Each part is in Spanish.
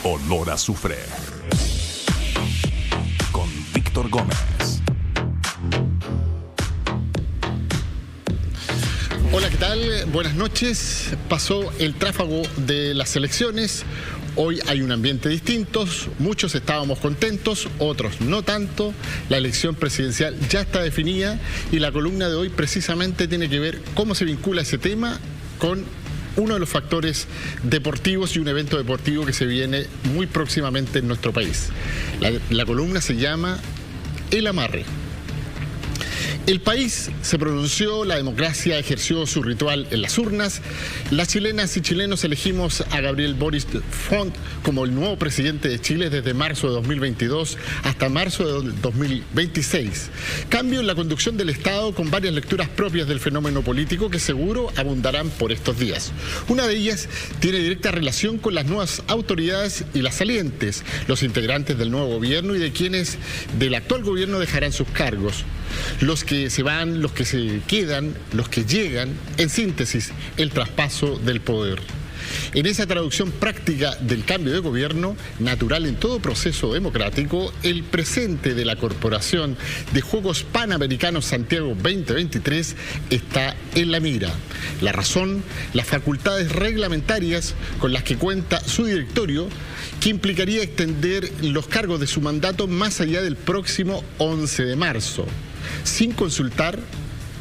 Olor a azufre. Con Víctor Gómez. Hola, ¿qué tal? Buenas noches. Pasó el tráfago de las elecciones. Hoy hay un ambiente distinto. Muchos estábamos contentos, otros no tanto. La elección presidencial ya está definida y la columna de hoy precisamente tiene que ver cómo se vincula ese tema con uno de los factores deportivos y un evento deportivo que se viene muy próximamente en nuestro país. La columna se llama El Amarre. El país se pronunció, la democracia ejerció su ritual en las urnas. Las chilenas y chilenos elegimos a Gabriel Boric Font como el nuevo presidente de Chile desde marzo de 2022 hasta marzo de 2026. Cambio en la conducción del Estado con varias lecturas propias del fenómeno político que seguro abundarán por estos días. Una de ellas tiene directa relación con las nuevas autoridades y las salientes, los integrantes del nuevo gobierno y de quienes del actual gobierno dejarán sus cargos. Los que se van, los que se quedan, los que llegan, en síntesis, el traspaso del poder. En esa traducción práctica del cambio de gobierno, natural en todo proceso democrático, el presente de la Corporación de Juegos Panamericanos Santiago 2023 está en la mira. La razón, las facultades reglamentarias con las que cuenta su directorio, que implicaría extender los cargos de su mandato más allá del próximo 11 de marzo. Sin consultar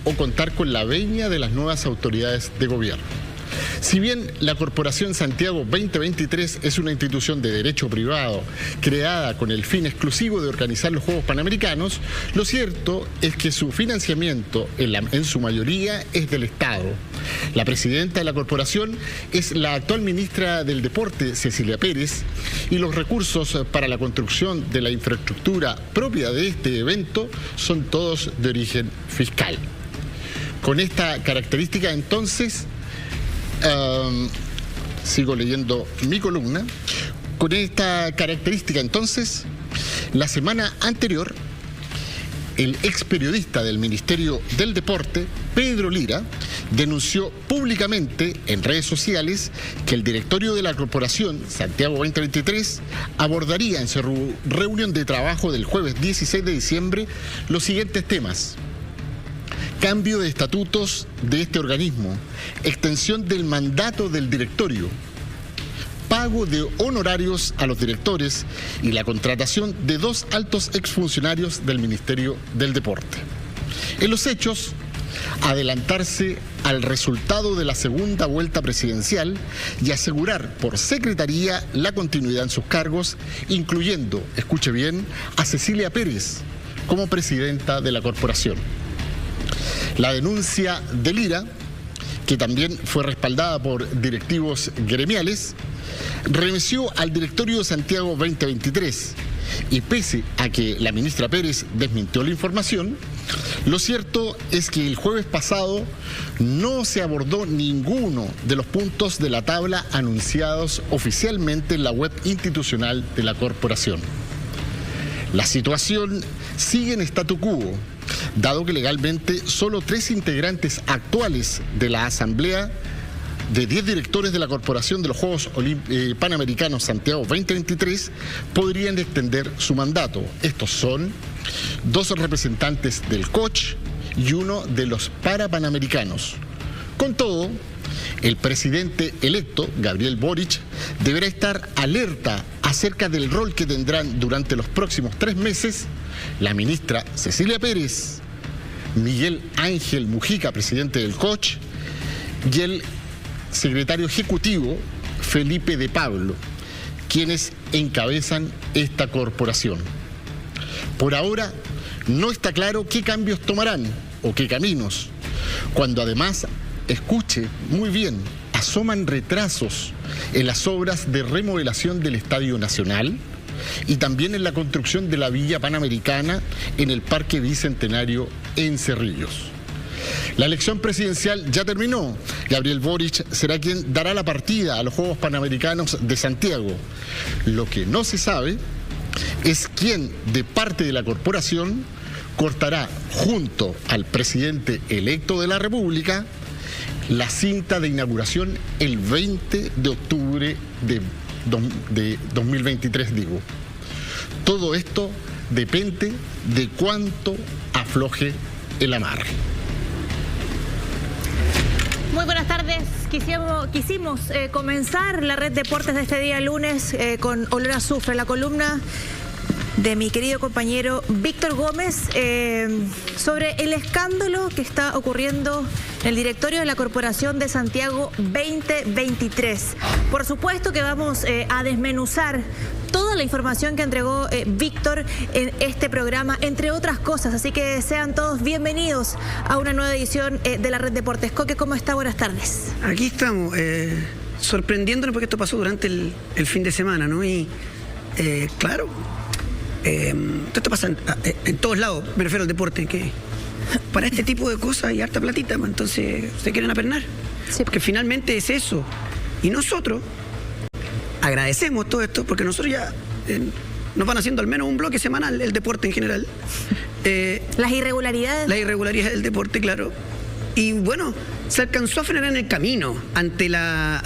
o contar con la venia de las nuevas autoridades de gobierno. Si bien la Corporación Santiago 2023 es una institución de derecho privado creada con el fin exclusivo de organizar los Juegos Panamericanos, lo cierto es que su financiamiento en su mayoría es del Estado. La presidenta de la corporación es la actual ministra del Deporte, Cecilia Pérez, y los recursos para la construcción de la infraestructura propia de este evento son todos de origen fiscal. Con esta característica, entonces, sigo leyendo mi columna. Con esta característica, entonces, la semana anterior, el ex periodista del Ministerio del Deporte, Pedro Lira, denunció públicamente en redes sociales que el directorio de la Corporación Santiago 2023 abordaría en su reunión de trabajo del jueves 16 de diciembre los siguientes temas: cambio de estatutos de este organismo, extensión del mandato del directorio, pago de honorarios a los directores y la contratación de 2 altos exfuncionarios del Ministerio del Deporte. En los hechos, adelantarse al resultado de la segunda vuelta presidencial y asegurar por secretaría la continuidad en sus cargos, incluyendo, escuche bien, a Cecilia Pérez como presidenta de la corporación. La denuncia de Lira, que también fue respaldada por directivos gremiales, remitió al directorio de Santiago 2023 y pese a que la ministra Pérez desmintió la información, lo cierto es que el jueves pasado no se abordó ninguno de los puntos de la tabla anunciados oficialmente en la web institucional de la corporación. La situación sigue en statu quo, dado que legalmente solo 3 integrantes actuales de la Asamblea de 10 directores de la Corporación de los Juegos Panamericanos Santiago 2023 podrían extender su mandato. Estos son 2 representantes del COCH y 1 de los Parapanamericanos. Con todo, el presidente electo, Gabriel Boric, deberá estar alerta acerca del rol que tendrán durante los próximos 3 meses la ministra Cecilia Pérez, Miguel Ángel Mujica, presidente del COCH, y el secretario ejecutivo Felipe de Pablo, quienes encabezan esta corporación. Por ahora no está claro qué cambios tomarán o qué caminos, cuando además, escuche muy bien, asoman retrasos en las obras de remodelación del Estadio Nacional y también en la construcción de la Villa Panamericana en el Parque Bicentenario en Cerrillos. La elección presidencial ya terminó. Gabriel Boric será quien dará la partida a los Juegos Panamericanos de Santiago. Lo que no se sabe es quién, de parte de la corporación, cortará junto al presidente electo de la República la cinta de inauguración el 20 de octubre de de 2023, digo. Todo esto depende de cuánto afloje el amarre. Muy buenas tardes. Quisimos comenzar la Red Deportes de este día lunes con Olor a Azufre, la columna de mi querido compañero Víctor Gómez sobre el escándalo que está ocurriendo en el directorio de la Corporación de Santiago 2023. Por supuesto que vamos a desmenuzar toda la información que entregó Víctor en este programa, entre otras cosas. Así que sean todos bienvenidos a una nueva edición de la Red Deportes. Coque, ¿cómo está? Buenas tardes. Aquí estamos, sorprendiéndonos porque esto pasó durante el fin de semana, ¿no? Y claro, esto pasa en todos lados, me refiero al deporte, que para este tipo de cosas hay harta platita, entonces se quieren apernar. Sí. Porque finalmente es eso. Y nosotros agradecemos todo esto porque nosotros ya nos van haciendo al menos un bloque semanal, el deporte en general. Las irregularidades. Las irregularidades del deporte, claro. Y bueno, se alcanzó a frenar en el camino ante la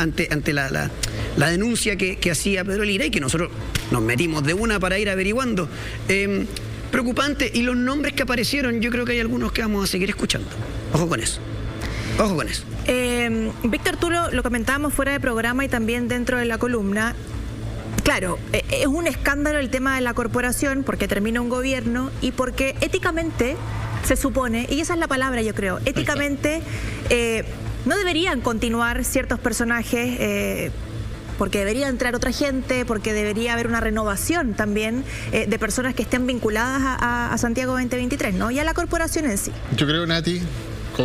denuncia que hacía Pedro Lira y que nosotros nos metimos de una para ir averiguando. Preocupante. Y los nombres que aparecieron, yo creo que hay algunos que vamos a seguir escuchando. Ojo con eso. Ojo con eso. Víctor, tú lo comentábamos fuera de programa y también dentro de la columna. Claro, es un escándalo el tema de la corporación porque termina un gobierno y porque éticamente se supone, y esa es la palabra yo creo, éticamente no deberían continuar ciertos personajes porque debería entrar otra gente, porque debería haber una renovación también de personas que estén vinculadas a Santiago 2023, ¿no? Y a la corporación en sí. Yo creo, Nati,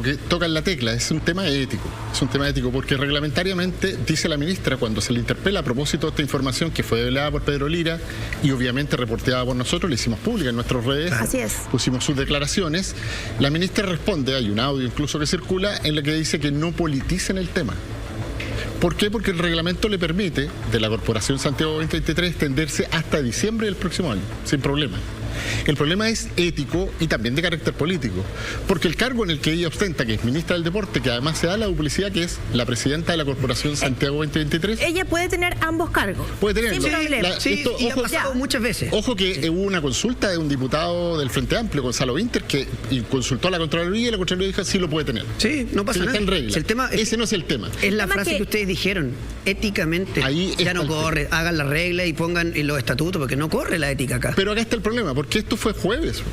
que tocan la tecla, es un tema ético, porque reglamentariamente, dice la ministra, cuando se le interpela a propósito de esta información que fue develada por Pedro Lira y obviamente reporteada por nosotros, la hicimos pública en nuestras redes, así es, pusimos sus declaraciones, la ministra responde, hay un audio incluso que circula, en el que dice que no politicen el tema. ¿Por qué? Porque el reglamento le permite, de la Corporación Santiago 2023, extenderse hasta diciembre del próximo año, sin problema. El problema es ético y también de carácter político, porque el cargo en el que ella ostenta, que es ministra del Deporte, que además se da la duplicidad, que es la presidenta de la Corporación Santiago 2023. Ella puede tener ambos cargos. Puede tenerlo. Sin problema. Sí, y ha pasado muchas veces. Ojo que hubo una consulta de un diputado del Frente Amplio, Gonzalo Winter, que consultó a la Contraloría y la Contraloría dijo sí lo puede tener. Sí, no pasa nada. Está en regla. Ese no es el tema. Es la frase que ustedes dijeron, éticamente. Ahí ya no corre, hagan la regla y pongan en los estatutos, porque no corre la ética acá. Pero acá está el problema, porque esto fue jueves.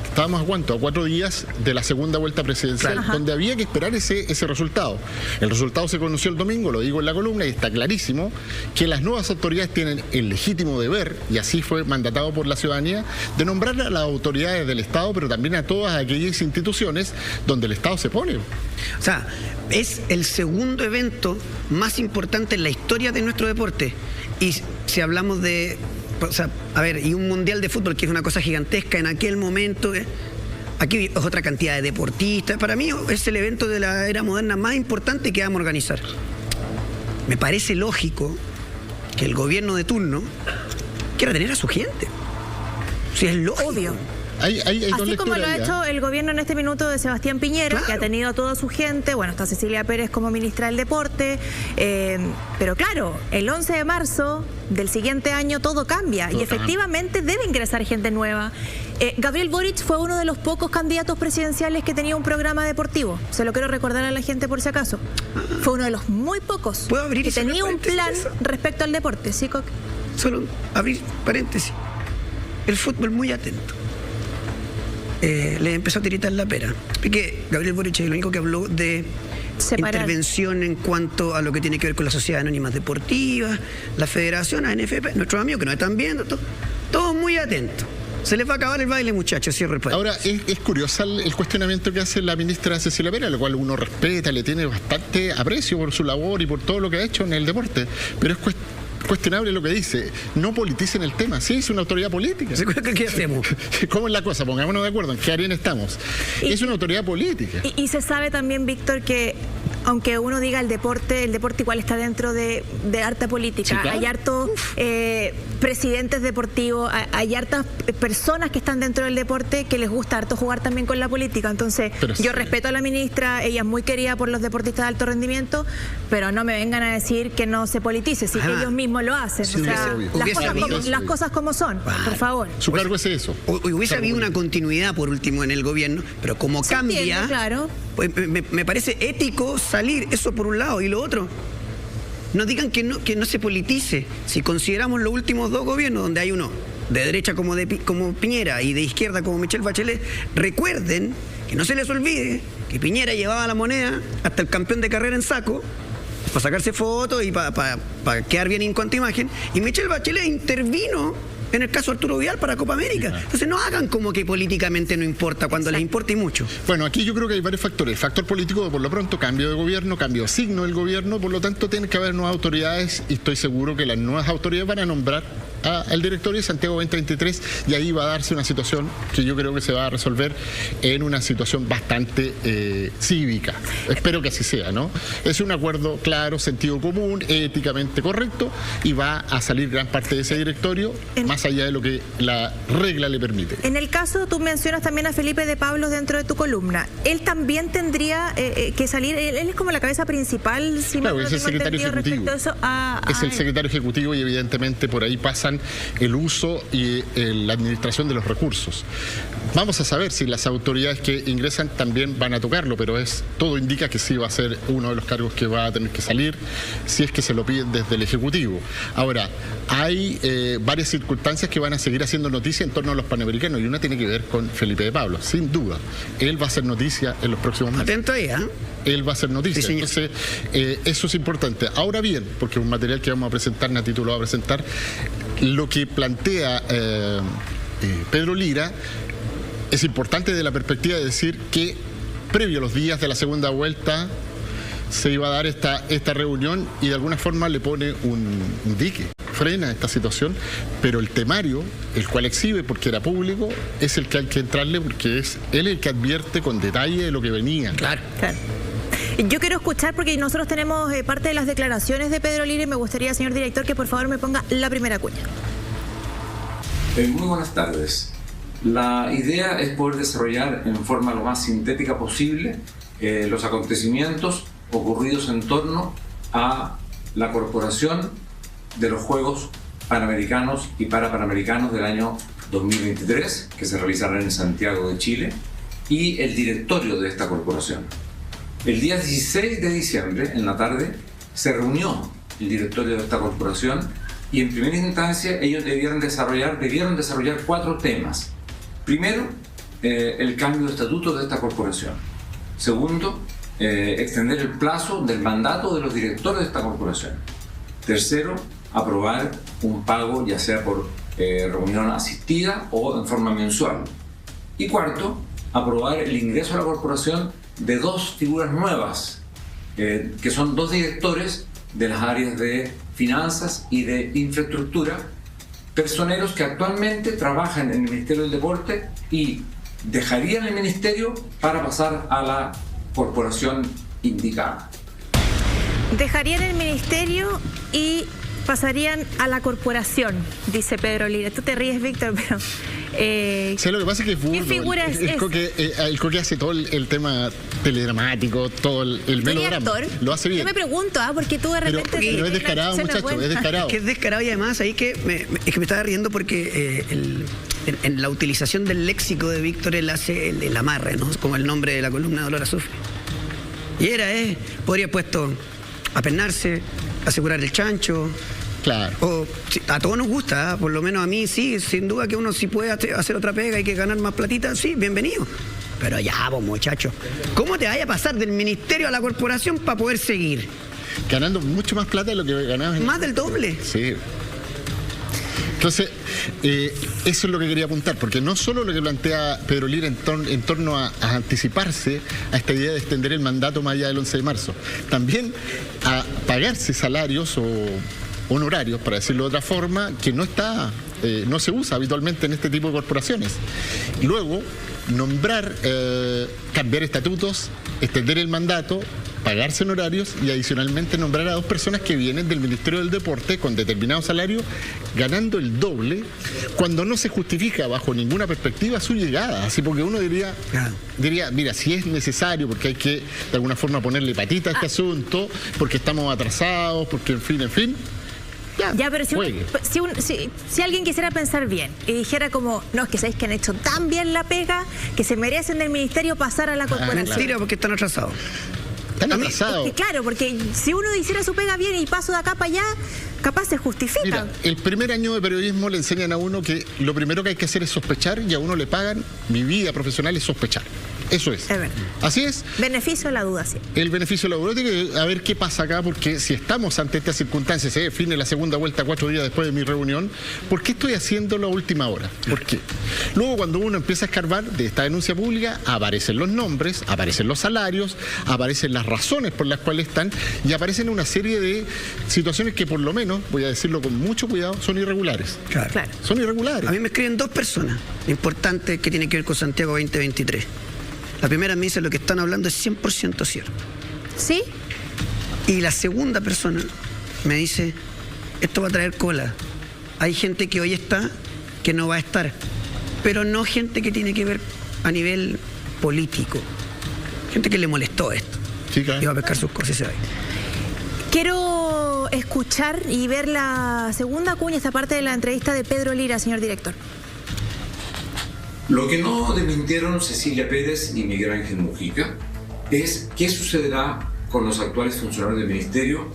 Estábamos a cuánto, a 4 días de la segunda vuelta presidencial, claro, donde había que esperar ese resultado. El resultado se conoció el domingo, lo digo en la columna, y está clarísimo que las nuevas autoridades tienen el legítimo deber, y así fue mandatado por la ciudadanía, de nombrar a las autoridades del Estado, pero también a todas aquellas instituciones donde el Estado se pone. O sea, es el segundo evento más importante en la historia de nuestro deporte. Y si hablamos de... O sea, a ver, y un mundial de fútbol que es una cosa gigantesca en aquel momento, aquí es otra cantidad de deportistas. Para mí es el evento de la era moderna más importante que vamos a organizar. Me parece lógico que el gobierno de turno quiera tener a su gente. Si es lógico. Obvio. Hay así como lo ha hecho el gobierno en este minuto de Sebastián Piñera, claro, que ha tenido a toda su gente. Bueno, está Cecilia Pérez como ministra del Deporte, pero claro, el 11 de marzo del siguiente año todo cambia y efectivamente debe ingresar gente nueva. Gabriel Boric fue uno de los pocos candidatos presidenciales que tenía un programa deportivo. Se lo quiero recordar a la gente por si acaso. Fue uno de los muy pocos que tenía un plan respecto al deporte. ¿Sí, Coque? Solo abrir paréntesis. El fútbol muy atento. Le empezó a tiritar la pera. Porque Gabriel Boric es el único que habló de separar, intervención en cuanto a lo que tiene que ver con las sociedades anónimas deportivas, la federación, ANFP, nuestros amigos que nos están viendo, todos muy atentos. Se les va a acabar el baile, muchachos, cierro el país. Ahora, es curioso el cuestionamiento que hace la ministra Cecilia Pérez, lo cual uno respeta, le tiene bastante aprecio por su labor y por todo lo que ha hecho en el deporte, pero es cuestionable lo que dice, no politicen el tema. Sí, es una autoridad política. ¿Qué hacemos? ¿Cómo es la cosa? Pongámonos de acuerdo en qué arena estamos. Es una autoridad política. Y se sabe también, Víctor, que aunque uno diga el deporte igual está dentro de harta política. Sí, claro. Hay harto presidentes deportivos, hay hartas personas que están dentro del deporte que les gusta harto jugar también con la política. Entonces, yo respeto a la ministra, ella es muy querida por los deportistas de alto rendimiento, pero no me vengan a decir que no se politice, si que ellos mismos lo hacen. Sí, o sea, las cosas como son, por favor. Su cargo es eso. Hubiese habido una continuidad, por último, en el gobierno, pero como cambia, entiende, claro. Pues me parece ético salir, eso por un lado, y lo otro, no digan que no se politice. Si consideramos los últimos dos gobiernos, donde hay uno de derecha como Piñera y de izquierda como Michelle Bachelet, recuerden, que no se les olvide, que Piñera llevaba la moneda hasta el campeón de carrera en saco, para sacarse fotos y para quedar bien en cuanto a imagen, y Michelle Bachelet intervino en el caso de Arturo Vidal para Copa América. Entonces no hagan como que políticamente no importa, cuando les importa y mucho. Bueno, aquí yo creo que hay varios factores. El factor político, por lo pronto, cambio de gobierno, cambio de signo del gobierno, por lo tanto tiene que haber nuevas autoridades y estoy seguro que las nuevas autoridades van a nombrar al directorio de Santiago 2023 y ahí va a darse una situación que yo creo que se va a resolver en una situación bastante cívica. Espero que así sea, ¿no? Es un acuerdo claro, sentido común, éticamente correcto y va a salir gran parte de ese directorio más allá de lo que la regla le permite. En el caso, tú mencionas también a Felipe de Pablos dentro de tu columna. Él también tendría que salir, él es como la cabeza principal, si claro, no es el secretario ejecutivo. Es el secretario ejecutivo y evidentemente por ahí pasan el uso y la administración de los recursos. Vamos a saber si las autoridades que ingresan también van a tocarlo, pero todo indica que sí va a ser uno de los cargos que va a tener que salir si es que se lo piden desde el Ejecutivo. Ahora, hay varias circunstancias que van a seguir haciendo noticia en torno a los panamericanos y una tiene que ver con Felipe de Pablos, sin duda. Él va a hacer noticia en los próximos meses. Atento ahí, ¿eh? Él va a hacer noticia. Sí, entonces, eso es importante. Ahora bien, porque es un material que vamos a presentar, Natito lo va a presentar, lo que plantea Pedro Lira es importante desde la perspectiva de decir que previo a los días de la segunda vuelta se iba a dar esta reunión y de alguna forma le pone un dique, frena esta situación, pero el temario, el cual exhibe porque era público, es el que hay que entrarle porque es él el que advierte con detalle de lo que venía. Claro. Yo quiero escuchar, porque nosotros tenemos parte de las declaraciones de Pedro Lira y me gustaría, señor director, que por favor me ponga la primera cuña. Muy buenas tardes. La idea es poder desarrollar en forma lo más sintética posible los acontecimientos ocurridos en torno a la corporación de los Juegos Panamericanos y Parapanamericanos del año 2023, que se realizarán en Santiago de Chile, y el directorio de esta corporación. El día 16 de diciembre, en la tarde, se reunió el directorio de esta corporación y en primera instancia ellos debieron desarrollar 4 temas. Primero, el cambio de estatuto de esta corporación. Segundo, extender el plazo del mandato de los directores de esta corporación. Tercero, aprobar un pago ya sea por reunión asistida o en forma mensual. Y cuarto, aprobar el ingreso a la corporación de 2 figuras nuevas, que son 2 directores de las áreas de finanzas y de infraestructura, personeros que actualmente trabajan en el Ministerio del Deporte y dejarían el ministerio para pasar a la corporación indicada. Dejarían el ministerio y pasarían a la corporación, dice Pedro Lira. Tú te ríes, Víctor, pero... Sí, lo que pasa es que es burdo. ¿Qué figura es el Coque hace todo el tema teledramático, todo el melodrama. Lo hace bien. Yo me pregunto, porque tú de repente... Pero es descarado, muchacho, es descarado. Que es descarado y además ahí que me estaba riendo porque en la utilización del léxico de Víctor él hace el amarre, ¿no? Como el nombre de la columna de Dolor Azufre. Y podría puesto apernarse, asegurar el chancho. Claro. A todos nos gusta, por lo menos a mí sí, sin duda que uno sí puede hacer otra pega y que ganar más platita, sí, bienvenido. Pero ya, vos muchachos, ¿cómo te vaya a pasar del ministerio a la corporación para poder seguir? Ganando mucho más plata de lo que ganabas. Más del doble. Sí. Entonces, eso es lo que quería apuntar, porque no solo lo que plantea Pedro Lira en torno a anticiparse a esta idea de extender el mandato más allá del 11 de marzo, también a pagarse salarios o honorarios, para decirlo de otra forma, que no se usa habitualmente en este tipo de corporaciones. Y luego, nombrar, cambiar estatutos, extender el mandato, pagarse honorarios y adicionalmente nombrar a 2 personas que vienen del Ministerio del Deporte con determinado salario, ganando el doble, cuando no se justifica bajo ninguna perspectiva su llegada. Así porque uno diría, mira, si es necesario, porque hay que de alguna forma ponerle patita a este asunto, porque estamos atrasados, porque en fin. Ya, pero si alguien quisiera pensar bien y dijera como, no, es que sabéis que han hecho tan bien la pega que se merecen del ministerio pasar a la corporación. Mentira, porque están atrasados. Están atrasados. Claro, porque si uno hiciera su pega bien y paso de acá para allá, capaz se justifica. Mira, el primer año de periodismo le enseñan a uno que lo primero que hay que hacer es sospechar, y a uno le pagan, mi vida profesional es sospechar. Eso es. Así es. Beneficio de la duda, sí. El beneficio de la duda, tiene que a ver qué pasa acá, porque si estamos ante estas circunstancias, se define la segunda vuelta 4 días después de mi reunión, ¿por qué estoy haciendo la última hora? ¿Por qué? Luego, cuando uno empieza a escarbar de esta denuncia pública, aparecen los nombres, aparecen los salarios, aparecen las razones por las cuales están, y aparecen una serie de situaciones que por lo menos, voy a decirlo con mucho cuidado, son irregulares. Claro. Son irregulares. A mí me escriben 2 personas importantes que tienen que ver con Santiago 2023. La primera me dice lo que están hablando es 100% cierto. ¿Sí? Y la segunda persona me dice, esto va a traer cola. Hay gente que hoy está, que no va a estar. Pero no gente que tiene que ver a nivel político. Gente que le molestó esto. Sí, claro. Y va a pescar sus cosas y se va. Quiero escuchar y ver la segunda cuña, esta parte de la entrevista de Pedro Lira, señor director. Lo que no desmintieron Cecilia Pérez y Miguel Ángel Mujica es qué sucederá con los actuales funcionarios del Ministerio,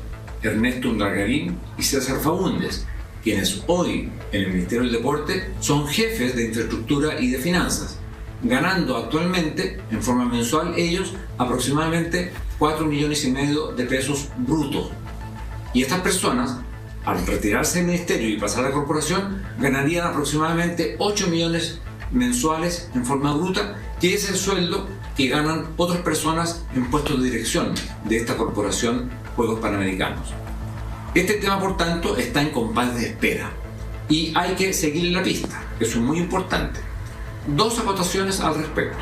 Ernesto Undargarín y César Faúndez, quienes hoy en el Ministerio del Deporte son jefes de infraestructura y de finanzas, ganando actualmente en forma mensual ellos aproximadamente 4,5 millones de pesos brutos. Y estas personas, al retirarse del Ministerio y pasar a la corporación, ganarían aproximadamente 8 millones mensuales en forma bruta, que es el sueldo que ganan otras personas en puestos de dirección de esta corporación Juegos Panamericanos. Este tema, por tanto, está en compás de espera y hay que seguir la pista. Eso es muy importante. 2 acotaciones al respecto.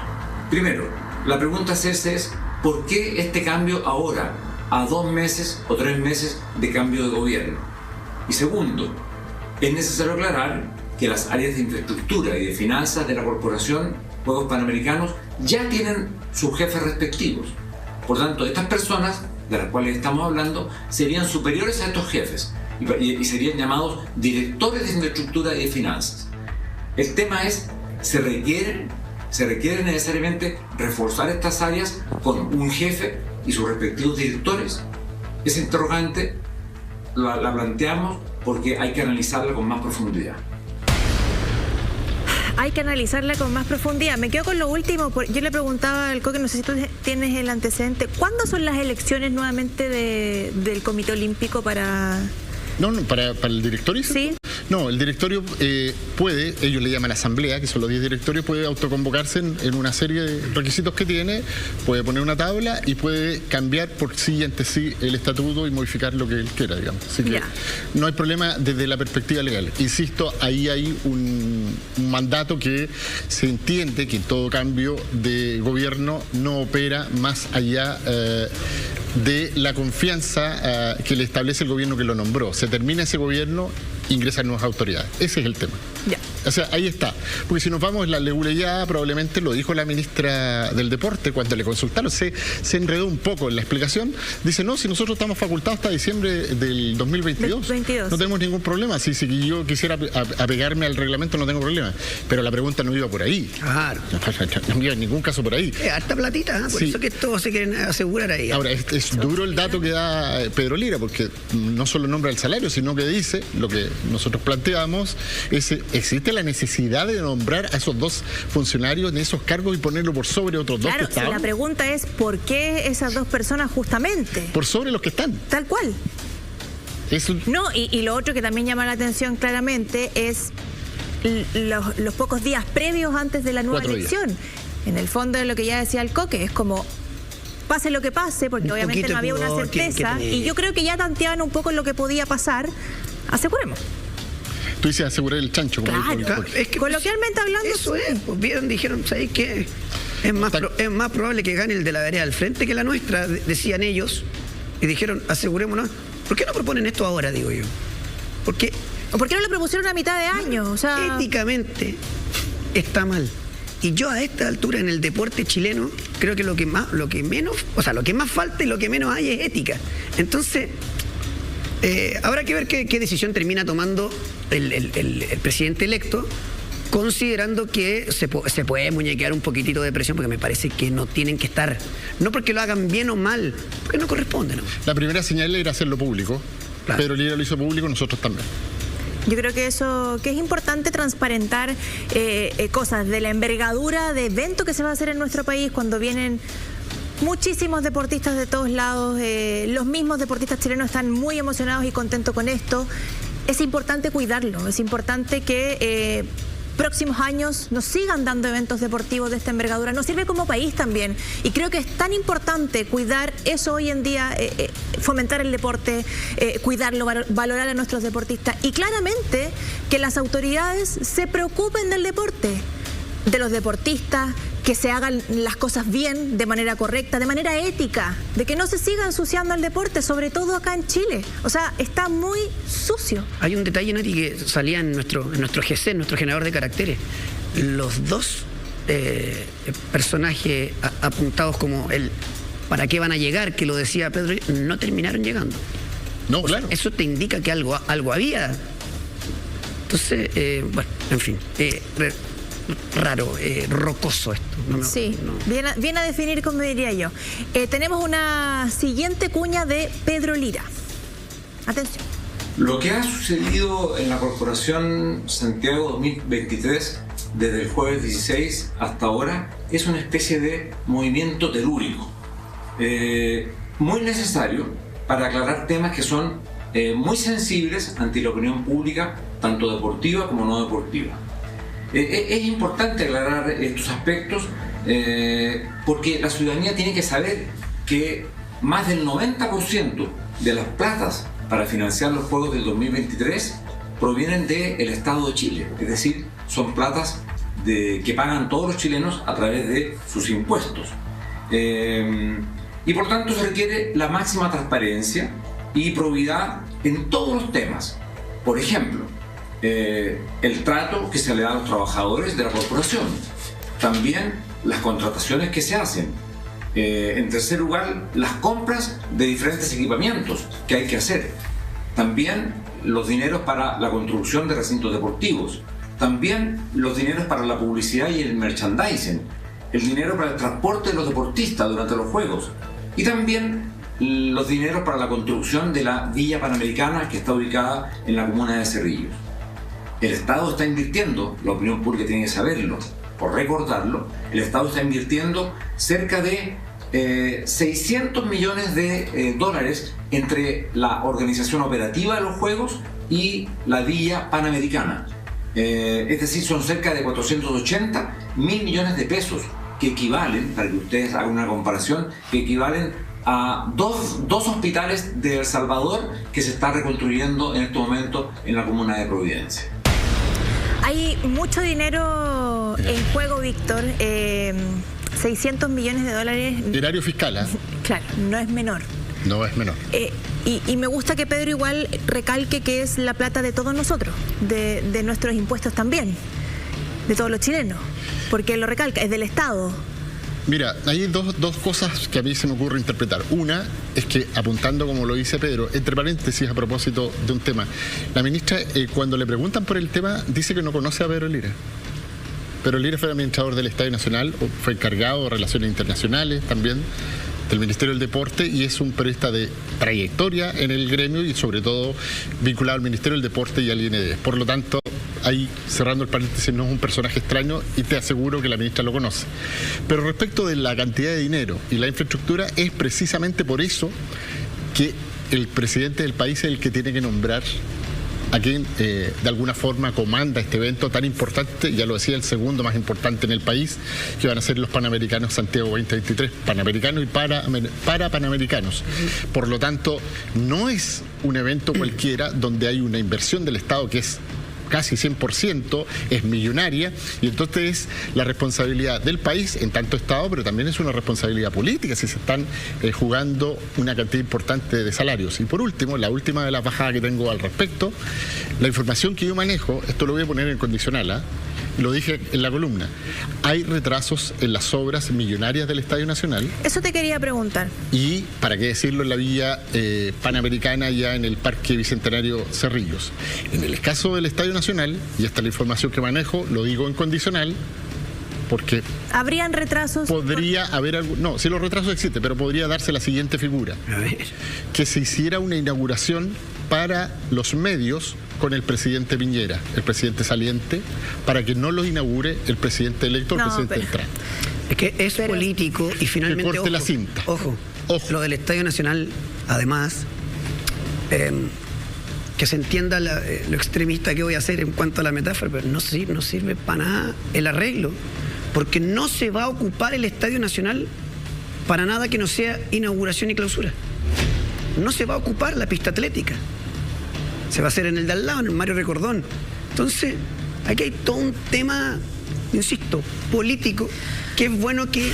Primero, la pregunta es ¿por qué este cambio ahora, a 2 meses o 3 meses de cambio de gobierno? Y segundo, es necesario aclarar que las áreas de infraestructura y de finanzas de la corporación Juegos Panamericanos ya tienen sus jefes respectivos. Por tanto, estas personas de las cuales estamos hablando serían superiores a estos jefes y serían llamados directores de infraestructura y de finanzas. El tema es, ¿se requiere necesariamente reforzar estas áreas con un jefe y sus respectivos directores? Esa interrogante la planteamos porque hay que analizarla con más profundidad. Hay que analizarla con más profundidad. Me quedo con lo último. Yo le preguntaba al Coque, no sé si tú tienes el antecedente. ¿Cuándo son las elecciones nuevamente del Comité Olímpico para...? No, para el directorio. Sí. No, el directorio puede, ellos le llaman asamblea, que son los 10 directorios, puede autoconvocarse en una serie de requisitos que tiene, puede poner una tabla y puede cambiar por sí y ante sí el estatuto y modificar lo que él quiera, digamos. Así que no hay problema desde la perspectiva legal. Insisto, ahí hay un mandato que se entiende que todo cambio de gobierno no opera más allá de la confianza que le establece el gobierno que lo nombró. Se termina ese gobierno, ingresan nuevas autoridades. Ese es el tema. Ya. O sea, ahí está. Porque si nos vamos en la leguleyada, probablemente lo dijo la ministra del Deporte cuando le consultaron, se enredó un poco en la explicación. Dice, no, si nosotros estamos facultados hasta diciembre del 2022. No tenemos ningún problema. Si yo quisiera apegarme al reglamento, no tengo problema. Pero la pregunta no iba por ahí. Claro. No iba en ningún caso por ahí. Harta platita, ¿eh? Por eso que todos se quieren asegurar ahí. Ahora, es duro el dato que da Pedro Lira, porque no solo nombra el salario, sino que dice, lo que nosotros planteamos, existe la necesidad de nombrar a esos 2 funcionarios en esos cargos y ponerlo por sobre otros 2 que están. Claro, la pregunta es, ¿por qué esas 2 personas justamente? Por sobre los que están. Tal cual. Eso... No, y lo otro que también llama la atención claramente es los pocos días previos antes de la nueva elección. En el fondo de lo que ya decía el Coque, es como... pase lo que pase, porque obviamente no había una certeza, y yo creo que ya tanteaban un poco lo que podía pasar. Aseguremos. Tú dices asegurar el chancho. Claro, es que, coloquialmente hablando. Eso es, pues vieron, dijeron, ¿sabes qué? Es más probable que gane el de la vereda al frente que la nuestra, decían ellos, y dijeron, asegurémonos. ¿Por qué no proponen esto ahora, digo yo? Porque ¿O por qué no lo propusieron a mitad de año? O sea, éticamente está mal. Y yo a esta altura en el deporte chileno creo que lo que más falta y lo que menos hay es ética. Entonces, habrá que ver qué decisión termina tomando el presidente electo, considerando que se puede muñequear un poquitito de presión, porque me parece que no tienen que estar, no porque lo hagan bien o mal, porque no corresponde, ¿no? La primera señal era hacerlo público. Claro. Pedro Lira lo hizo público, nosotros también. yo creo que es importante transparentar cosas de la envergadura de evento que se va a hacer en nuestro país cuando vienen muchísimos deportistas de todos lados. Los mismos deportistas chilenos están muy emocionados y contentos con esto. Es importante cuidarlo, es importante que próximos años nos sigan dando eventos deportivos de esta envergadura. Nos sirve como país también. Y creo que es tan importante cuidar eso hoy en día, fomentar el deporte, cuidarlo, valorar a nuestros deportistas. Y claramente que las autoridades se preocupen del deporte, de los deportistas, que se hagan las cosas bien, de manera correcta, de manera ética, de que no se siga ensuciando el deporte, sobre todo acá en Chile. O sea, está muy sucio. Hay un detalle, Nati, que salía en nuestro GC, nuestro generador de caracteres. Los dos personajes apuntados como el ¿para qué van a llegar?, que lo decía Pedro, no terminaron llegando. No, claro. Eso te indica que algo había. Entonces, bueno, en fin. Raro, rocoso esto. Sí, bien a definir, como diría yo. Tenemos una siguiente cuña de Pedro Lira. Atención. Lo que ha sucedido en la Corporación Santiago 2023 desde el jueves 16 hasta ahora es una especie de movimiento telúrico, muy necesario para aclarar temas que son muy sensibles ante la opinión pública, tanto deportiva como no deportiva. Es importante aclarar estos aspectos porque la ciudadanía tiene que saber que más del 90% de las platas para financiar los Juegos del 2023 provienen del Estado de Chile, es decir, son platas que pagan todos los chilenos a través de sus impuestos. Y por tanto se requiere la máxima transparencia y probidad en todos los temas. Por ejemplo, el trato que se le da a los trabajadores de la corporación, también las contrataciones que se hacen, en tercer lugar, las compras de diferentes equipamientos que hay que hacer, también los dineros para la construcción de recintos deportivos, también los dineros para la publicidad y el merchandising, el dinero para el transporte de los deportistas durante los Juegos y también los dineros para la construcción de la Villa Panamericana que está ubicada en la comuna de Cerrillos. El Estado está invirtiendo, la opinión pública tiene que saberlo, por recordarlo, el Estado está invirtiendo cerca de 600 millones de dólares entre la organización operativa de los Juegos y la Villa Panamericana. Es decir, son cerca de 480 mil millones de pesos, que equivalen, para que ustedes hagan una comparación, que equivalen a dos hospitales de El Salvador que se está reconstruyendo en este momento en la comuna de Providencia. Hay mucho dinero en juego, Víctor. 600 millones de dólares. Erario fiscal, ¿eh? Claro, no es menor. No es menor. Y me gusta que Pedro igual recalque que es la plata de todos nosotros, de nuestros impuestos también, de todos los chilenos, porque lo recalca, es del Estado. Mira, hay dos cosas que a mí se me ocurre interpretar. Una es que, apuntando como lo dice Pedro, entre paréntesis a propósito de un tema, la ministra cuando le preguntan por el tema dice que no conoce a Pedro Lira. Pedro Lira fue administrador del Estadio Nacional, fue encargado de Relaciones Internacionales también del Ministerio del Deporte y es un periodista de trayectoria en el gremio y sobre todo vinculado al Ministerio del Deporte y al IND. Por lo tanto, ahí cerrando el paréntesis, no es un personaje extraño y te aseguro que la ministra lo conoce. Pero respecto de la cantidad de dinero y la infraestructura, es precisamente por eso que el presidente del país es el que tiene que nombrar a quien de alguna forma comanda este evento tan importante, ya lo decía, el segundo más importante en el país, que van a ser los Panamericanos Santiago 2023, Panamericanos y para Panamericanos. Por lo tanto, no es un evento cualquiera donde hay una inversión del Estado que es casi 100%, es millonaria, y entonces la responsabilidad del país en tanto Estado, pero también es una responsabilidad política si se están jugando una cantidad importante de salarios. Y por último, la última de las bajadas que tengo al respecto, la información que yo manejo, esto lo voy a poner en condicional, lo dije en la columna, hay retrasos en las obras millonarias del Estadio Nacional. Eso te quería preguntar. Y, para qué decirlo, en la vía Panamericana, ya en el Parque Bicentenario Cerrillos. En el caso del Estadio Nacional, y esta es la información que manejo, lo digo en condicional, porque ¿habrían retrasos? Podría haber algún... No, si los retrasos existen, pero podría darse la siguiente figura. A ver. Que se hiciera una inauguración para los medios con el presidente Piñera, el presidente saliente, para que no los inaugure el presidente electo, el presidente entrante. Es que es político y finalmente... Que corte la cinta. Ojo. Lo del Estadio Nacional, además, que se entienda lo extremista que voy a hacer en cuanto a la metáfora, pero no sirve para nada el arreglo, porque no se va a ocupar el Estadio Nacional para nada que no sea inauguración y clausura. No se va a ocupar la pista atlética. Se va a hacer en el de al lado, en el Mario Recordón. Entonces, aquí hay todo un tema, insisto, político, que es bueno que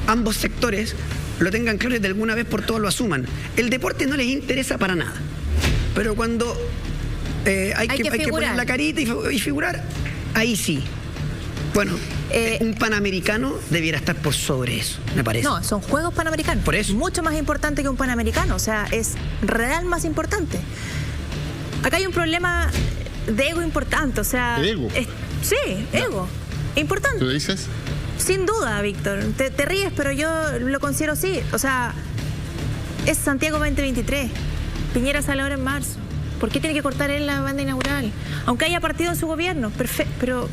ambos sectores lo tengan claro y de alguna vez por todas lo asuman. El deporte no les interesa para nada, pero cuando hay que poner la carita y figurar, ahí sí. Bueno, un Panamericano debiera estar por sobre eso, me parece. No, son Juegos Panamericanos. Por eso. Mucho más importante que un Panamericano, o sea, es real más importante. Acá hay un problema de ego importante, o sea... ¿De ego? Sí, ego. Importante. ¿Tú dices? Sin duda, Víctor. Te ríes, pero yo lo considero así. O sea, es Santiago 2023. Piñera sale ahora en marzo. ¿Por qué tiene que cortar él la banda inaugural? Aunque haya partido en su gobierno, perfecto, pero...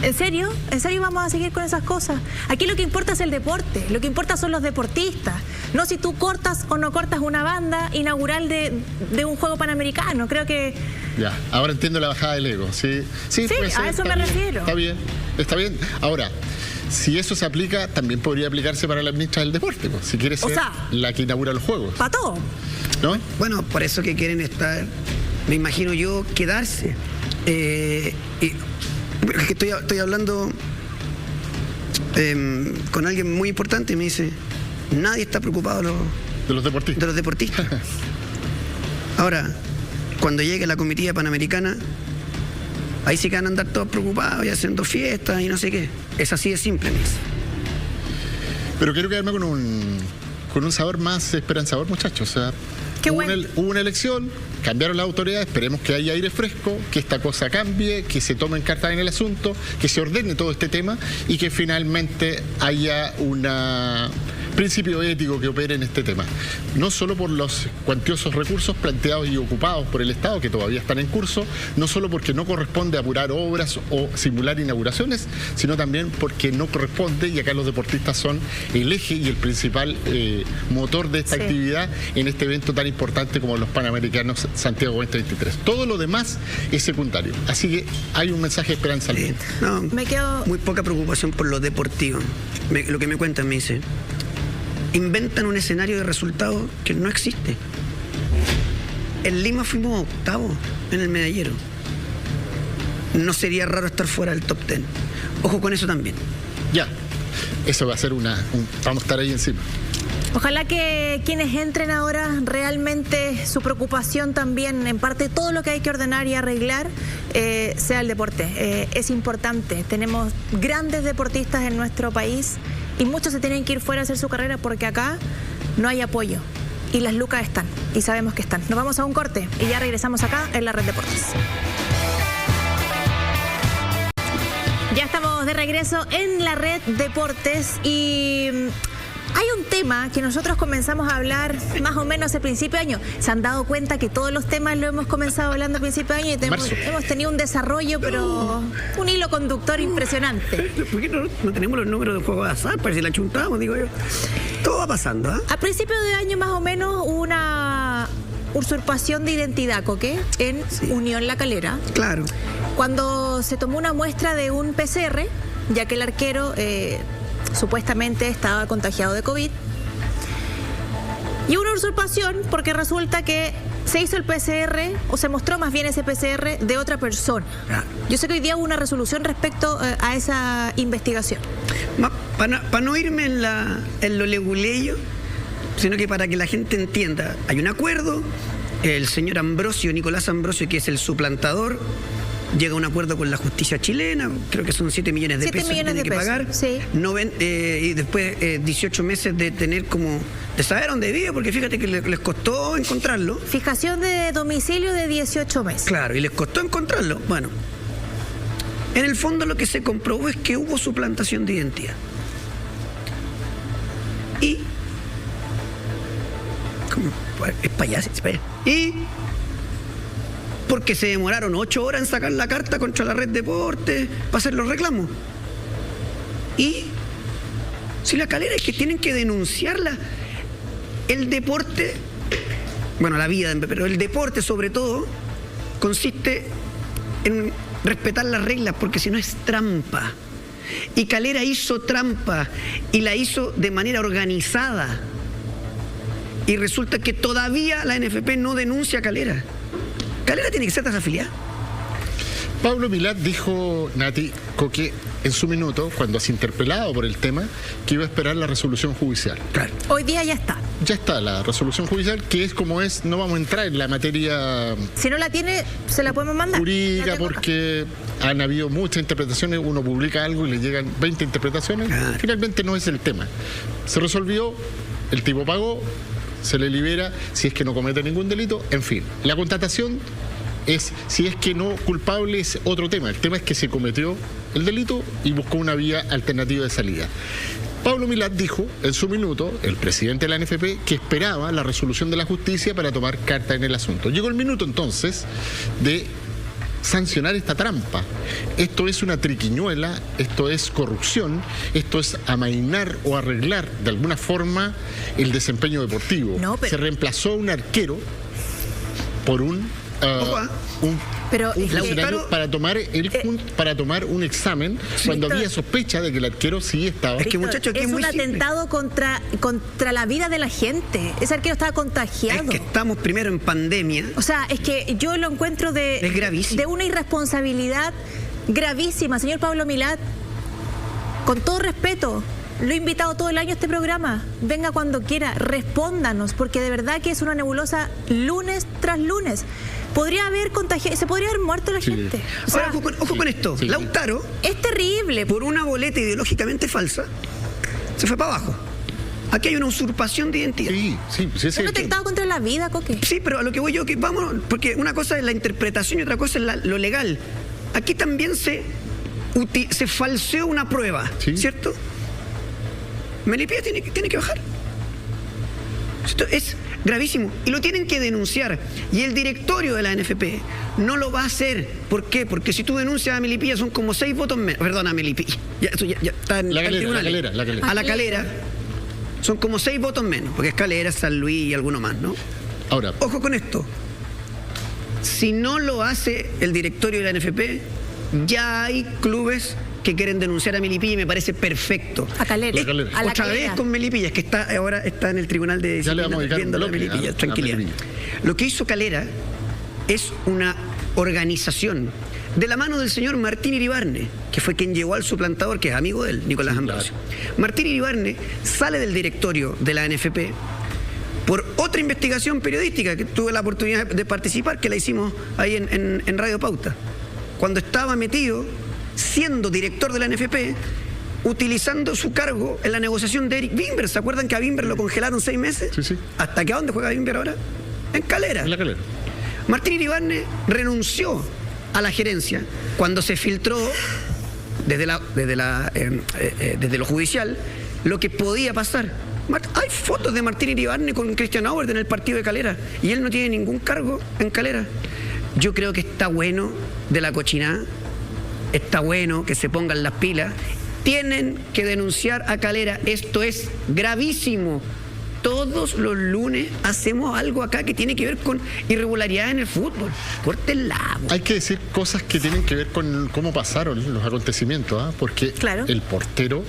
¿En serio? ¿En serio vamos a seguir con esas cosas? Aquí lo que importa es el deporte, lo que importa son los deportistas, no si tú cortas o no cortas una banda inaugural de un juego panamericano. Creo que... Ya, ahora entiendo la bajada del ego. Sí, puede ser, a eso me bien, refiero. Está bien. Ahora, si eso se aplica, también podría aplicarse para la ministra del Deporte, pues, si quiere ser la que inaugura los juegos. Para todo. ¿No? Bueno, por eso que quieren estar, me imagino yo, quedarse. Es que estoy hablando con alguien muy importante y me dice, nadie está preocupado de los deportistas. Ahora, cuando llegue la comitiva panamericana, ahí sí que van a andar todos preocupados y haciendo fiestas y no sé qué. Es así de simple, me dice. Pero quiero quedarme con un sabor más esperanzador, muchachos. O sea, hubo una elección, cambiaron las autoridades, esperemos que haya aire fresco, que esta cosa cambie, que se tomen cartas en el asunto, que se ordene todo este tema y que finalmente haya un principio ético que opere en este tema. No solo por los cuantiosos recursos planteados y ocupados por el Estado, que todavía están en curso, no solo porque no corresponde apurar obras o simular inauguraciones, sino también porque no corresponde, y acá los deportistas son el eje y el principal motor de esta actividad en este evento tan importante como los Panamericanos Santiago 2023. Todo lo demás es secundario. Así que hay un mensaje de esperanza al mundo. No, me quedo... Muy poca preocupación por lo deportivo. Lo que me cuentan me dice, inventan un escenario de resultados que no existe. En Lima fuimos octavos en el medallero. No sería raro estar fuera del top 10. Ojo con eso también. Ya, eso va a ser vamos a estar ahí encima. Ojalá que quienes entren ahora realmente su preocupación también, en parte todo lo que hay que ordenar y arreglar, sea el deporte. Es importante. Tenemos grandes deportistas en nuestro país y muchos se tienen que ir fuera a hacer su carrera porque acá no hay apoyo. Y las lucas están, y sabemos que están. Nos vamos a un corte y ya regresamos acá en la Red Deportes. Ya estamos de regreso en la Red Deportes y... hay un tema que nosotros comenzamos a hablar más o menos a principio de año. Se han dado cuenta que todos los temas lo hemos comenzado hablando a principio de año y hemos tenido un desarrollo, pero un hilo conductor impresionante. ¿Por qué no tenemos los números de juego de azar? Para si la chuntamos, digo yo. Todo va pasando, ¿ah? A principio de año más o menos hubo una usurpación de identidad, ¿Coque? En Unión La Calera. Claro. Cuando se tomó una muestra de un PCR, ya que el arquero... supuestamente estaba contagiado de COVID. Y una usurpación porque resulta que se hizo el PCR, o se mostró más bien ese PCR de otra persona. Yo sé que hoy día hubo una resolución respecto a esa investigación. Para no irme en lo leguleyo, sino que para que la gente entienda, hay un acuerdo, el señor Ambrosio, Nicolás Ambrosio, que es el suplantador, llega a un acuerdo con la justicia chilena, creo que son 7 millones de pesos que tiene que pagar, sí. Y después 18 meses de tener de saber dónde vive, porque fíjate que les costó encontrarlo. Fijación de domicilio de 18 meses. Claro, y les costó encontrarlo. Bueno, en el fondo lo que se comprobó es que hubo suplantación de identidad. Y... es payaso, y... porque se demoraron 8 horas en sacar la carta contra la Red Deportes para hacer los reclamos. Y si La Calera es que tienen que denunciarla. El deporte, bueno, la vida, pero el deporte sobre todo, consiste en respetar las reglas, porque si no es trampa. Y Calera hizo trampa y la hizo de manera organizada. Y resulta que todavía la NFP no denuncia a Calera. Calera tiene que ser desafiliada. Pablo Milad dijo, Nati, Coque, en su minuto, cuando has interpelado por el tema, que iba a esperar la resolución judicial. Claro. Hoy día ya está. Ya está la resolución judicial, que es como es, no vamos a entrar en la materia Si no la tiene, se la podemos mandar. jurídica, porque han habido muchas interpretaciones, uno publica algo y le llegan 20 interpretaciones. Claro. Finalmente no es el tema. Se resolvió, el tipo pagó, se le libera si es que no comete ningún delito, en fin. La constatación es, si es que no culpable, es otro tema. El tema es que se cometió el delito y buscó una vía alternativa de salida. Pablo Milad dijo en su minuto, el presidente de la NFP, que esperaba la resolución de la justicia para tomar carta en el asunto. Llegó el minuto entonces de sancionar esta trampa. Esto es una triquiñuela, esto es corrupción, esto es amainar o arreglar de alguna forma el desempeño deportivo. No, pero... Se reemplazó a un arquero por un funcionario para tomar un examen cuando había sospecha de que el arquero sí estaba. Es que, muchacho, aquí es muy un atentado contra la vida de la gente. Ese arquero estaba contagiado. Es que estamos primero en pandemia. O sea, es que yo lo encuentro es gravísimo. de una irresponsabilidad gravísima. Señor Pablo Milad, con todo respeto, lo he invitado todo el año a este programa. Venga cuando quiera, respóndanos, porque de verdad que es una nebulosa lunes tras lunes. Podría haber contagiado, se podría haber muerto la gente. O sea, ahora, ojo con esto. Sí. Lautaro, es terrible. Por una boleta ideológicamente falsa, se fue para abajo. Aquí hay una usurpación de identidad. Sí, es un atentado contra la vida, Coque. Sí, pero a lo que voy yo, que vamos, porque una cosa es la interpretación y otra cosa es lo legal. Aquí también se falseó una prueba, ¿cierto? Melipilla tiene que bajar. Esto es gravísimo y lo tienen que denunciar. Y el directorio de la NFP no lo va a hacer. ¿Por qué? Porque si tú denuncias a Melipilla son como 6 votos menos. Perdón, a Melipilla. Eso ya está en la Calera. A La Calera son como 6 votos menos. Porque es Calera, San Luis y alguno más, ¿no? Ahora, ojo con esto. Si no lo hace el directorio de la NFP, ya hay clubes que quieren denunciar a Melipilla y me parece perfecto. A Calera. Otra vez con Melipilla, que ahora está en el tribunal de disciplina viendo a Melipilla. Tranquilidad. Lo que hizo Calera es una organización de la mano del señor Martín Iribarne, que fue quien llevó al suplantador, que es amigo de él, Nicolás Ambrosio. Claro. Martín Iribarne sale del directorio de la NFP por otra investigación periodística que tuve la oportunidad de participar, que la hicimos ahí en Radio Pauta. Cuando estaba metido, siendo director de la NFP, utilizando su cargo en la negociación de Eric Bimber. ¿Se acuerdan que a Bimber lo congelaron 6 meses? Sí. ¿Hasta que a dónde juega Bimber ahora? En Calera. En La Calera. Martín Iribarne renunció a la gerencia cuando se filtró desde lo judicial lo que podía pasar. Hay fotos de Martín Iribarne con Christian Auer en el partido de Calera y él no tiene ningún cargo en Calera. Yo creo que está bueno de la cochinada. Está bueno que se pongan las pilas. Tienen que denunciar a Calera. Esto es gravísimo. Todos los lunes hacemos algo acá que tiene que ver con irregularidad en el fútbol. Córtenla. Hay que decir cosas que tienen que ver con cómo pasaron los acontecimientos, porque el portero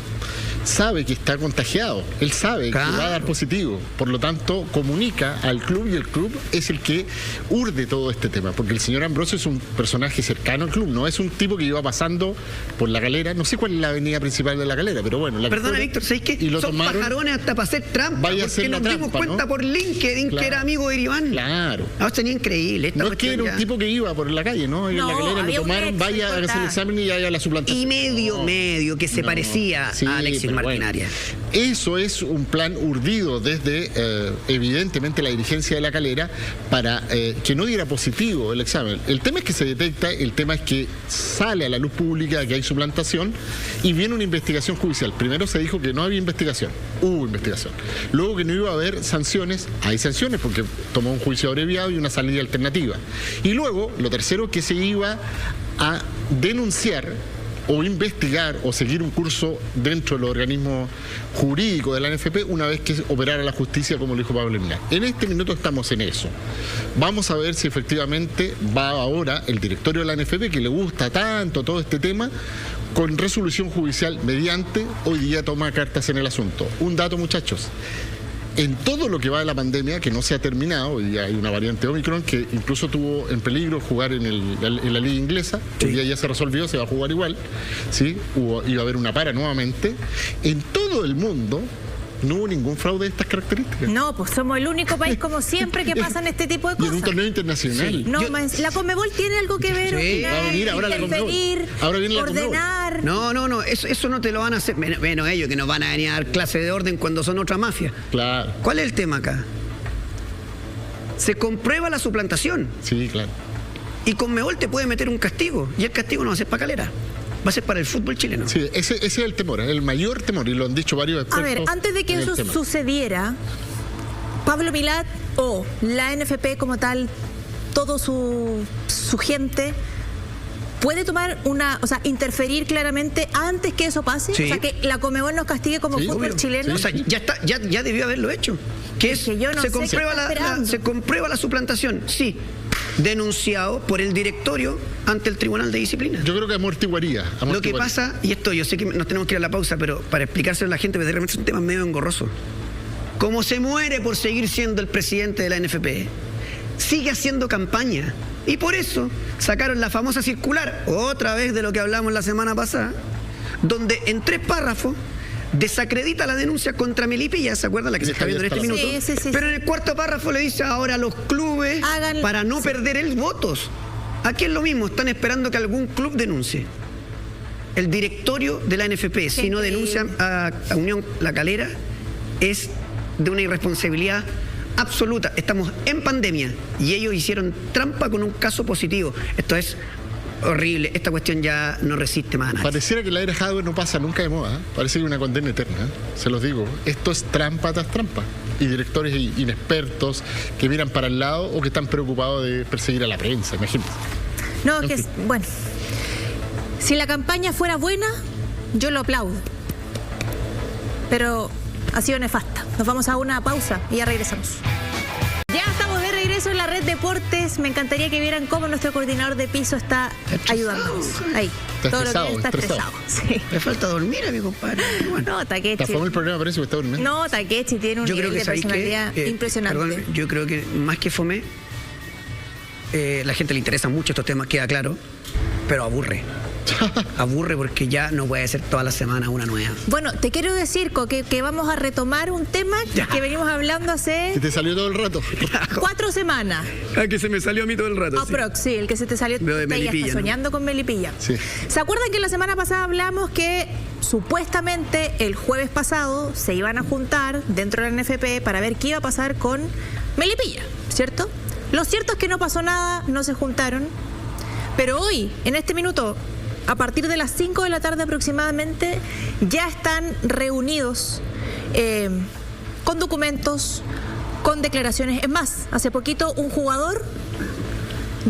sabe que está contagiado, él sabe que va a dar positivo, por lo tanto comunica al club y el club es el que urde todo este tema, porque el señor Ambrosio es un personaje cercano al club, no es un tipo que iba pasando por La Calera, no sé cuál es la avenida principal de La Calera, pero bueno. Perdona, Víctor, ¿sabes qué? Y lo son tomaron, pajarones hasta para hacer trampa, vaya a hacer porque nos dimos cuenta, ¿no?, por LinkedIn, claro, que era amigo de Iván. Claro. No, tenía increíble. No es que era un tipo que iba por la calle, ¿no? En La Calera lo tomaron, vaya a hacer el examen y haga la suplantación. Y medio que se parecía a Alexis Martinaria. Bueno, eso es un plan urdido desde, evidentemente, la dirigencia de La Calera para que no diera positivo el examen. El tema es que se detecta, el tema es que sale a la luz pública que hay suplantación y viene una investigación judicial. Primero se dijo que no había investigación, hubo investigación. Luego que no iba a haber sanciones, hay sanciones porque tomó un juicio abreviado y una salida alternativa. Y luego, lo tercero, que se iba a denunciar o investigar o seguir un curso dentro del organismo jurídico de la NFP una vez que operara la justicia, como lo dijo Pablo Linares. En este minuto estamos en eso. Vamos a ver si efectivamente va ahora el directorio de la NFP, que le gusta tanto todo este tema, con resolución judicial mediante, hoy día toma cartas en el asunto. Un dato, muchachos. En todo lo que va de la pandemia, que no se ha terminado, hoy día hay una variante Omicron que incluso tuvo en peligro jugar en la liga inglesa, hoy día ya se resolvió, se va a jugar igual, ¿sí? Iba a haber una para nuevamente. En todo el mundo no hubo ningún fraude de estas características. No, pues somos el único país, como siempre, que pasan este tipo de Y en cosas. un torneo internacional. Sí. No, la Conmebol tiene algo que ver, opinar, va a venir ahora la Conmebol. Ahora viene la ordenar. No, eso no te lo van a hacer. Menos ellos que nos van a venir a dar clase de orden cuando son otra mafia. Claro. ¿Cuál es el tema acá? Se comprueba la suplantación. Sí, claro. Y Conmebol te puede meter un castigo. Y el castigo no va a ser para Calera. Va a ser para el fútbol chileno. Sí, ese es el temor, el mayor temor, y lo han dicho varios expertos. A ver, antes de que eso sucediera, Pablo Milat o la NFP como tal, todo su gente, ¿puede tomar interferir claramente antes que eso pase? Sí. O sea, que la Conmebol nos castigue como fútbol chileno. O sea, ya debió haberlo hecho. Que es, que yo no se sé se comprueba la suplantación, sí, denunciado por el directorio ante el Tribunal de Disciplina. Yo creo que amortiguaría. Lo que pasa, y esto yo sé que nos tenemos que ir a la pausa, pero para explicárselo a la gente, porque realmente es un tema medio engorroso. Como se muere por seguir siendo el presidente de la NFP, sigue haciendo campaña. Y por eso sacaron la famosa circular, otra vez de lo que hablamos la semana pasada, donde en 3 párrafos desacredita la denuncia contra Melipilla, ¿se acuerdan? La que se está viendo en este minuto. Sí. Pero en el 4º párrafo le dice ahora a los clubes, para no perder el votos. Aquí es lo mismo, están esperando que algún club denuncie. El directorio de la NFP, si no denuncian a Unión La Calera, es de una irresponsabilidad absoluta. Estamos en pandemia y ellos hicieron trampa con un caso positivo. Esto es horrible. Esta cuestión ya no resiste más a nadie. Pareciera que la era Jadwe no pasa nunca de moda, ¿eh? Parece que una condena eterna, ¿eh? Se los digo. Esto es trampa tras trampa. Y directores inexpertos que miran para el lado o que están preocupados de perseguir a la prensa, imagínate. No, que bueno, si la campaña fuera buena, yo lo aplaudo. Pero ha sido nefasta. Nos vamos a una pausa y ya regresamos. Ya estamos de regreso en la Red Deportes. Me encantaría que vieran cómo nuestro coordinador de piso está ayudándonos. Ahí. Está estresado. Sí. Le falta dormir a mi compadre. Bueno. No, Takechi. ¿Te fue el problema? Parece que está durmiendo. No, Takechi tiene un nivel de personalidad impresionante. Perdón, yo creo que más que fome, la gente le interesan mucho estos temas, queda claro, pero aburre. Aburre porque ya no puede ser toda la semana una nueva. Bueno, te quiero decir, que vamos a retomar un tema que venimos hablando hace... ¿Que te salió todo el rato? 4 semanas. Que se me salió a mí todo el rato. Aprox, sí, el que se te salió. Veo de Melipilla, Melipilla, está soñando, ¿no?, con Melipilla. Sí. ¿Se acuerdan que la semana pasada hablamos que supuestamente el jueves pasado se iban a juntar dentro de la NFP para ver qué iba a pasar con Melipilla, ¿cierto? Lo cierto es que no pasó nada, no se juntaron, pero hoy, en este minuto, a partir de las 5 de la tarde aproximadamente, ya están reunidos con documentos, con declaraciones. Es más, hace poquito un jugador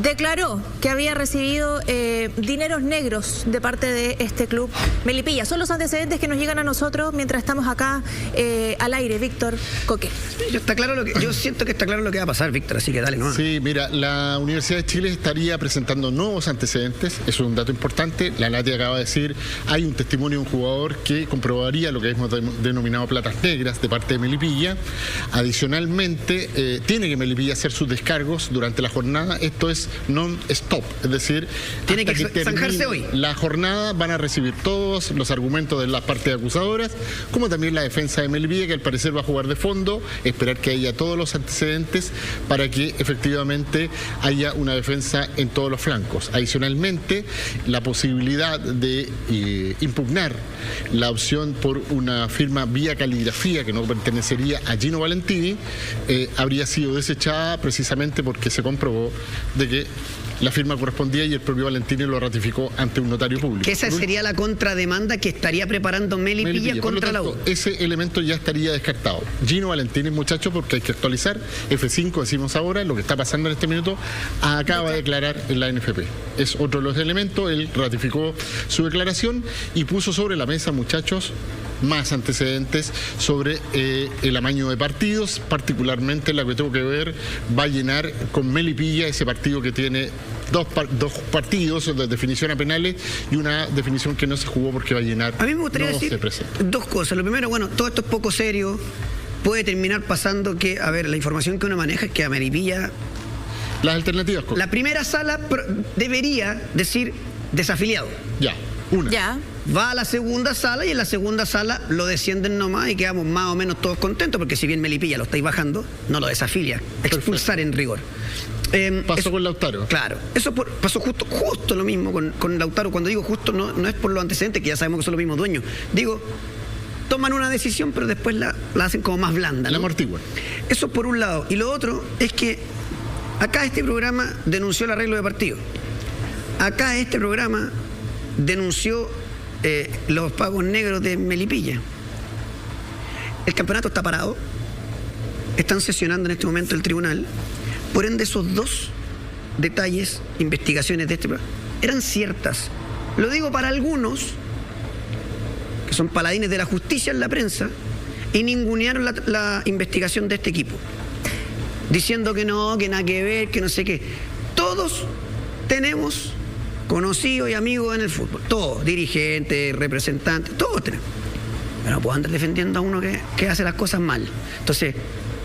declaró que había recibido dineros negros de parte de este club Melipilla. Son los antecedentes que nos llegan a nosotros mientras estamos acá al aire, Víctor Coque. Yo siento que está claro lo que va a pasar, Víctor, así que dale, ¿no? Sí, mira, la Universidad de Chile estaría presentando nuevos antecedentes, eso es un dato importante. La Nati acaba de decir, hay un testimonio de un jugador que comprobaría lo que hemos denominado platas negras de parte de Melipilla. Adicionalmente, tiene que Melipilla hacer sus descargos durante la jornada. Esto es non-stop, es decir, tiene hasta que zanjarse hoy. La jornada van a recibir todos los argumentos de las partes acusadoras, como también la defensa de Melipilla, que al parecer va a jugar de fondo, esperar que haya todos los antecedentes para que efectivamente haya una defensa en todos los flancos. Adicionalmente, la posibilidad de impugnar la opción por una firma vía caligrafía que no pertenecería a Gino Valentini habría sido desechada precisamente porque se comprobó de que la firma correspondía y el propio Valentini lo ratificó ante un notario público. Que esa sería la contrademanda que estaría preparando Melipilla contra la U. Ese elemento ya estaría descartado. Gino Valentini, muchachos, porque hay que actualizar, F5 decimos ahora, lo que está pasando en este minuto, acaba de declarar en la NFP. Es otro de los elementos, él ratificó su declaración y puso sobre la mesa, muchachos, más antecedentes sobre el amaño de partidos, particularmente la que tengo que ver va a llenar con Melipilla ese partido que tiene dos partidos de definición a penales y una definición que no se jugó porque va a llenar. A mí me gustaría decir dos cosas. Lo primero, bueno, todo esto es poco serio. Puede terminar pasando que, a ver, la información que uno maneja es que a Melipilla... Las alternativas. La primera sala debería decir desafiliado. Ya, una. Ya. Va a la segunda sala y en la segunda sala lo descienden nomás y quedamos más o menos todos contentos porque si bien Melipilla lo estáis bajando, no lo desafilia. Expulsar en rigor. Pasó con Lautaro. Claro, eso pasó justo lo mismo con Lautaro. Cuando digo justo no es por los antecedentes, que ya sabemos que son los mismos dueños. Digo, toman una decisión pero después la hacen como más blanda, ¿no? La amortigua. Eso por un lado. Y lo otro es que acá este programa denunció el arreglo de partido. Acá este programa denunció los pagos negros de Melipilla. El campeonato está parado. Están sesionando en este momento el tribunal. Por ende, esos dos detalles, investigaciones de este programa, eran ciertas. Lo digo para algunos, que son paladines de la justicia en la prensa, y ningunearon la investigación de este equipo. Diciendo que no, que nada que ver, que no sé qué. Todos tenemos conocidos y amigos en el fútbol. Todos, dirigentes, representantes, todos tenemos. Pero no puedo andar defendiendo a uno que hace las cosas mal. Entonces,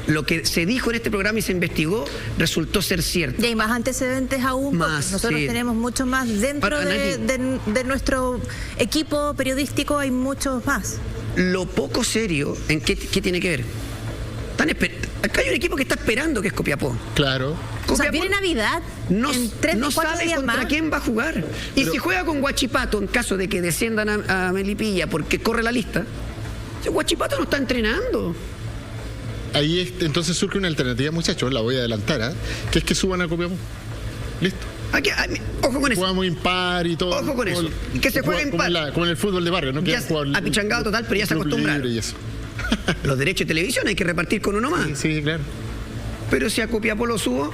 lo que se dijo en este programa y se investigó resultó ser cierto. Y hay más antecedentes aún, más, nosotros sí. Tenemos mucho más dentro de nuestro equipo periodístico, hay muchos más. Lo poco serio, ¿en qué tiene que ver? Acá hay un equipo que está esperando que es Copiapó. Claro. O sea, viene Navidad, no en 3 no o 4 sabe días contra más. quién va a jugar. Y si juega con Huachipato, en caso de que desciendan a Melipilla porque corre la lista, Huachipato no está entrenando. Ahí entonces surge una alternativa, muchachos, la voy a adelantar, que es que suban a Copiapó. Listo. Aquí, ojo con eso. Jugamos impar y todo. Ojo con eso. Que se juegue impar. Como en el fútbol de barrio, ¿no? Ya apichangado total, pero ya se acostumbraron. Y eso. Los derechos de televisión hay que repartir con uno más. Sí, claro. Pero si a Copiapó lo subo,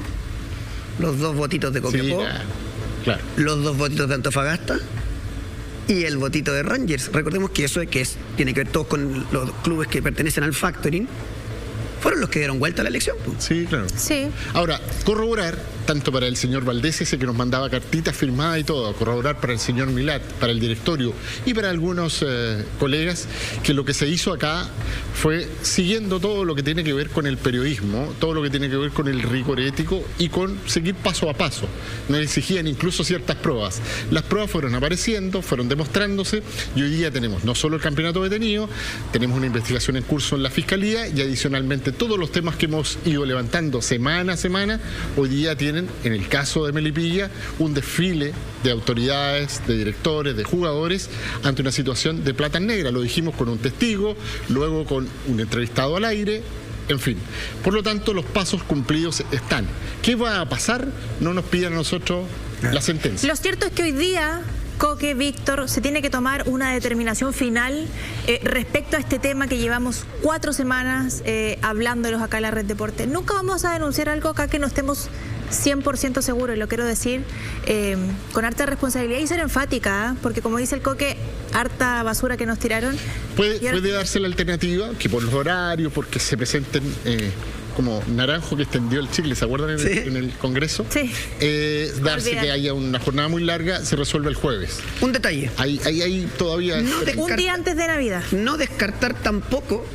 los 2 votitos de Copiapó, claro. Los 2 votitos de Antofagasta y el votito de Rangers. Recordemos que eso tiene que ver todo con los clubes que pertenecen al factoring. Fueron los que dieron vuelta a la elección. Sí, claro. Sí. Ahora, corroborar, tanto para el señor Valdés, ese que nos mandaba cartitas firmadas y todo, corroborar para el señor Milat, para el directorio y para algunos colegas, que lo que se hizo acá fue siguiendo todo lo que tiene que ver con el periodismo, todo lo que tiene que ver con el rigor ético y con seguir paso a paso. Nos exigían incluso ciertas pruebas. Las pruebas fueron apareciendo, fueron demostrándose y hoy día tenemos no solo el campeonato detenido, tenemos una investigación en curso en la Fiscalía y adicionalmente todos los temas que hemos ido levantando semana a semana, hoy día tienen, en el caso de Melipilla, un desfile de autoridades, de directores, de jugadores, ante una situación de plata negra. Lo dijimos con un testigo, luego con un entrevistado al aire, en fin. Por lo tanto, los pasos cumplidos están. ¿Qué va a pasar? No nos pidan a nosotros la sentencia. Lo cierto es que hoy día, Coque, Víctor, se tiene que tomar una determinación final respecto a este tema que llevamos 4 semanas hablándolos acá en la Red Deporte. Nunca vamos a denunciar algo acá que no estemos 100% seguro, y lo quiero decir con harta responsabilidad y ser enfática, porque como dice el Coque, harta basura que nos tiraron. Puede darse la alternativa que por los horarios, porque se presenten como Naranjo que extendió el chicle, ¿se acuerdan en el Congreso? Sí. Darse que haya una jornada muy larga, se resuelve el jueves. Un detalle. Ahí todavía... Un día antes de Navidad. No descartar tampoco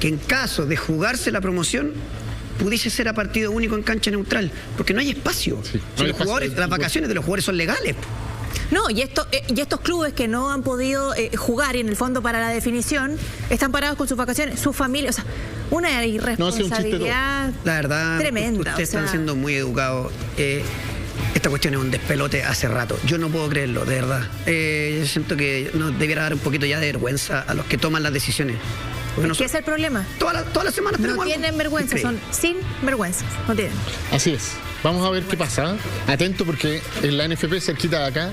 que en caso de jugarse la promoción pudiese ser a partido único en cancha neutral, porque no hay espacio. Sí, Si los jugadores, las vacaciones de los jugadores son legales. No, y estos clubes que no han podido jugar y en el fondo para la definición están parados con sus vacaciones, sus familias, o sea, una irresponsabilidad la verdad, tremenda. Ustedes están siendo muy educados. Esta cuestión es un despelote hace rato. Yo no puedo creerlo, de verdad. Yo siento que nos debiera dar un poquito ya de vergüenza a los que toman las decisiones. ¿Qué es el problema? Todas las semanas no tienen vergüenza, son sin vergüenza, no tienen. Así es. Vamos a ver qué pasa. Atento porque en la NFP, cerquita de acá,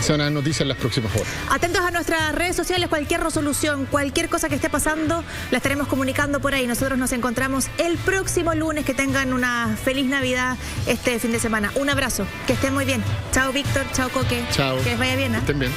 se van a dar noticias en las próximas horas. Atentos a nuestras redes sociales, cualquier resolución, cualquier cosa que esté pasando, la estaremos comunicando por ahí. Nosotros nos encontramos el próximo lunes. Que tengan una feliz Navidad este fin de semana. Un abrazo, que estén muy bien. Chao, Víctor, chao, Coque. Chao. Que les vaya bien. Que estén bien.